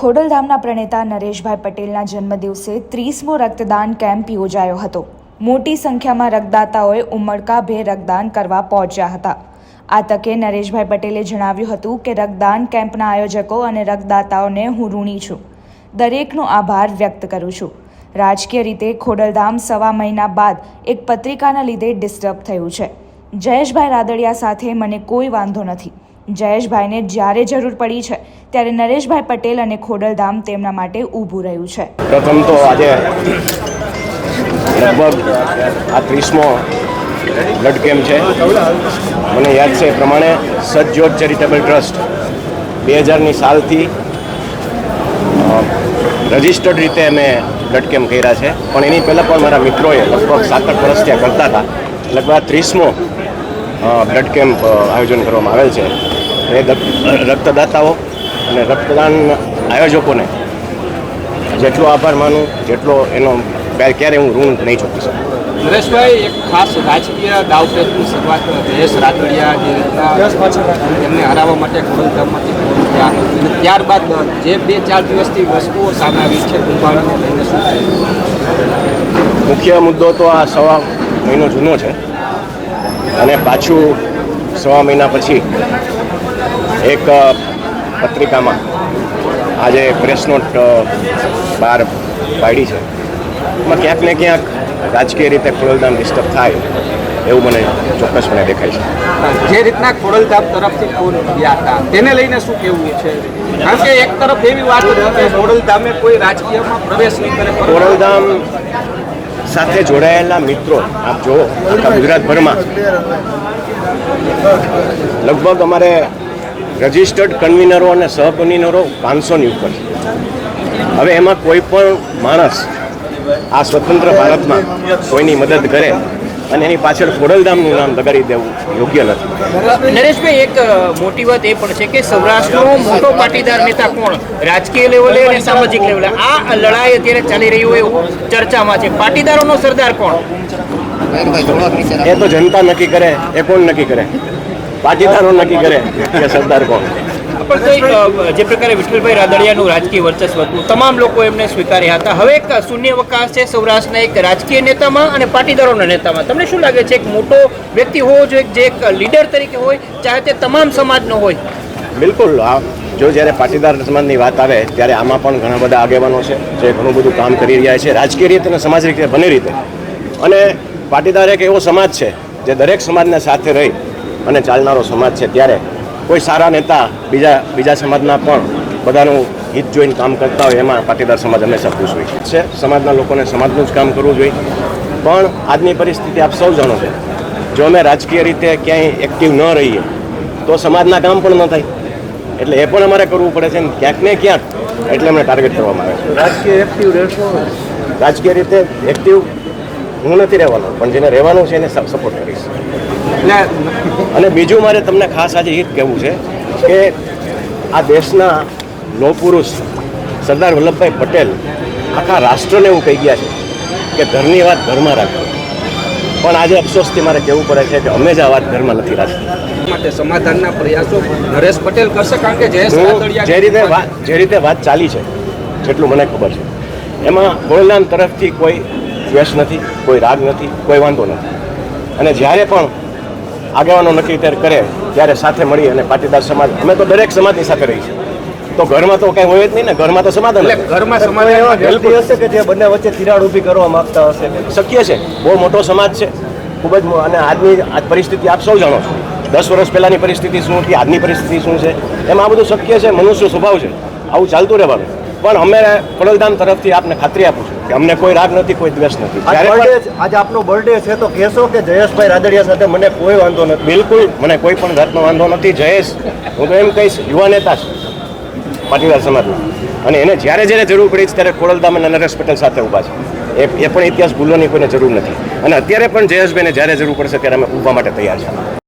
ખોડલધામના પ્રણેતા નરેશભાઈ પટેલના જન્મદિવસે 30મો રક્તદાન કેમ્પ યોજાયો હતો। મોટી સંખ્યામાં રક્તદાતાઓએ ઉમળકાભેર રક્તદાન કરવા પહોંચ્યા હતા। આ તકે નરેશભાઈ પટેલે જણાવ્યું હતું કે રક્તદાન કેમ્પના આયોજકો અને રક્તદાતાઓને હું ઋણી છું। દરેકનો આભાર વ્યક્ત કરું છું। રાજકીય રીતે ખોડલધામ સવા મહિના બાદ એક પત્રિકાના લીધે ડિસ્ટર્બ થયું છે। જયેશભાઈ રાદડિયા સાથે મને કોઈ વાંધો નથી। જયેશભાઈને જ્યારે જરૂર પડી છે ત્યારે નરેશભાઈ પટેલ અને ખોડલધામ તેમના માટે ઊભું રહ્યું છે। પ્રથમ તો આજે લગભગ આ 30મો બ્લડ કેમ્પ છે। મને યાદ છે એ પ્રમાણે સજ્જોત ચેરિટેબલ ટ્રસ્ટ 2000ની સાલથી રજિસ્ટર્ડ રીતે અમે બ્લડ કેમ્પ કર્યા છે, પણ એની પહેલાં પણ મારા મિત્રોએ લગભગ 7-8 વર્ષ ત્યાં કરતા હતા। લગભગ 30મો બ્લડ કેમ્પ આયોજન કરવામાં આવેલ છે। એ રક્તદાતાઓ અને રક્તદાન આયોજકોને જેટલો આભાર માનું જેટલો એનો ક્યારે હું ઋણ નહીં ચૂકી શકું। નરેશભાઈ, એક ખાસ રાજકીય દાવપેચની શરૂઆત જયેશ રાદડિયા જે રીતના એમને હરાવવા માટે ખોડલધામમાંથી ગયા અને ત્યારબાદ જે 2-4 દિવસથી વસ્તુઓ સામે આવી છે કુંભારને લઈને શું થયું? મુખ્ય મુદ્દો તો આ સવા મહિનો જૂનો છે અને પાછું સવા મહિના પછી એક પત્રિકામાં આજે પ્રેસ નોટ બહાર પાડી છે। એમાં ક્યાંક ને ક્યાંક રાજકીય રીતે ખોડલધામ ડિસ્ટર્બ થાય એવું મને ચોક્કસપણે દેખાય છે। જે રીતના ખોડલધામ તરફથી ફોન ગયા હતા તેને લઈને શું કહેવું છે? કારણ કે એક તરફ એવી વાત હતી કે ખોડલધામે કોઈ રાજકીયમાં પ્રવેશ નહીં કરે। ખોડલધામ સાથે જોડાયેલા મિત્રો આપ જુઓ આખા ગુજરાતભરમાં લગભગ અમારે રજિસ્ટર્ડ કન્વીનરો અને સહકન્વીનરો 500ની ઉપર છે। હવે એમાં કોઈ પણ માણસ આ સ્વતંત્ર ભારતમાં કોઈની મદદ કરે અને એની પાછળ ખોડલધામનું નામ લગાડી દેવું યોગ્ય નથી। નરેશભાઈ, એક મોટી વાત એ પણ છે કે સૌરાષ્ટ્રનો મોટો પાટીદાર નેતા કોણ, રાજકીય લેવલે અને સામાજિક લેવલે આ લડાઈ અત્યારે ચાલી રહી હોય એવું ચર્ચામાં છે। પાટીદારોનો સરદાર કોણ? એ તો જનતા નક્કી કરે। એ કોણ નક્કી કરે? પાટીદારો નક્કી કરે કે સરદાર કોણ? પણ તો જે પ્રકારે વિઠ્ઠલભાઈ રાદડિયાનું રાજકીય વર્ચસ્વ હતું તમામ લોકો એમને સ્વીકાર્યા હતા। હવે એક શૂન્યાવકાશ છે સૌરાષ્ટ્રના એક રાજકીય નેતામાં અને પાટીદારોના નેતામાં। તમને શું લાગે છે એક મોટો વ્યક્તિ હોવો જોઈએ જે એક લીડર તરીકે હોય, ચાહે તે તમામ સમાજનો હોય? બિલકુલ। જો જ્યારે પાટીદાર સમાજની વાત આવે ત્યારે આમાં પણ ઘણા બધા આગેવાનો છે જે ઘણું બધું કામ કરી રહ્યા છે રાજકીય રીતે અને સામાજિક રીતે બંને રીતે। અને પાટીદાર એક એવો સમાજ છે જે દરેક સમાજને સાથે રહી અને ચાલનારો સમાજ છે। ત્યારે કોઈ સારા નેતા બીજા સમાજના પણ બધાનું હિત જોઈને કામ કરતા હોય એમાં પાટીદાર સમાજ હંમેશા ખુશ હોય છે। સમાજના લોકોને સમાજનું જ કામ કરવું જોઈએ, પણ આજની પરિસ્થિતિ આપ સૌ જાણો છો, જો અમે રાજકીય રીતે ક્યાંય એક્ટિવ ન રહીએ તો સમાજના કામ પણ ન થાય। એટલે એ પણ અમારે કરવું પડે છે ને ક્યાંક ને ક્યાંક એટલે અમને ટાર્ગેટ કરવામાં આવે છે। રાજકીય એક્ટિવ રહેશો? રાજકીય રીતે એક્ટિવ હું નથી રહેવાનો, પણ જેને રહેવાનું છે એને સપોર્ટ કરીશ। અને બીજું મારે તમને ખાસ આજે એ જ કહેવું છે કે આ દેશના લોહ પુરુષ સરદાર વલ્લભભાઈ પટેલ આખા રાષ્ટ્રને એવું કહી ગયા છે કે ઘરની વાત ઘરમાં રાખો, પણ આજે અફસોસથી મારે કહેવું પડે છે કે અમે જ આ વાત ઘરમાં નથી રાખી। માટે સમાધાનના પ્રયાસો નરેશ પટેલ કરશે? કારણ કે જયેશ રાદડિયા જે રીતે વાત ચાલી છે જેટલું મને ખબર છે એમાં ખોડલધામ તરફથી કોઈ દ્વેષ નથી, કોઈ રાગ નથી, કોઈ વાંધો નથી। અને જ્યારે પણ આગેવાનો નક્કી કરે ત્યારે સાથે મળી અને પાટીદાર સમાજ અમે તો દરેક સમાજની સાથે રહી છે, તો ઘરમાં તો કંઈ હોય જ નહીં ને। ઘરમાં તો સમાધાન, ઘરમાં સમાધાન બિલકુલ હશે કે જે બંને વચ્ચે તિરાડ ઊભી કરવા માંગતા હશે શક્ય છે। બહુ મોટો સમાજ છે ખૂબ જ, અને આજ પરિસ્થિતિ આપ સૌ જાણો છો। 10 વર્ષ પહેલાંની પરિસ્થિતિ શું હતી, આજની પરિસ્થિતિ શું છે, એમાં આ બધું શક્ય છે। મનુષ્ય સ્વભાવ છે, આવું ચાલતું રહેવાનું। પણ અમે ખોડલધામ તરફથી આપને ખાતરી આપું છું કે અમને કોઈ રાગ નથી, કોઈ દ્વેષ નથી। આજે આપનો બર્થડે છે તો કહેશો કે જયેશભાઈ રાદડિયા સાથે મને કોઈ વાંધો નથી? બિલકુલ, મને કોઈ પણ જાતનો વાંધો નથી। જયેશ, હું તો એમ કહીશ, યુવા નેતા છે પાટીદાર સમાજના, અને એને જ્યારે જરૂર પડી છે ત્યારે ખોડલધામ અને નરેશ પટેલ સાથે ઊભા છે। એ પણ ઇતિહાસ ભૂલવાની કોઈને જરૂર નથી, અને અત્યારે પણ જયેશભાઈને જ્યારે જરૂર પડશે ત્યારે અમે ઊભા માટે તૈયાર છીએ।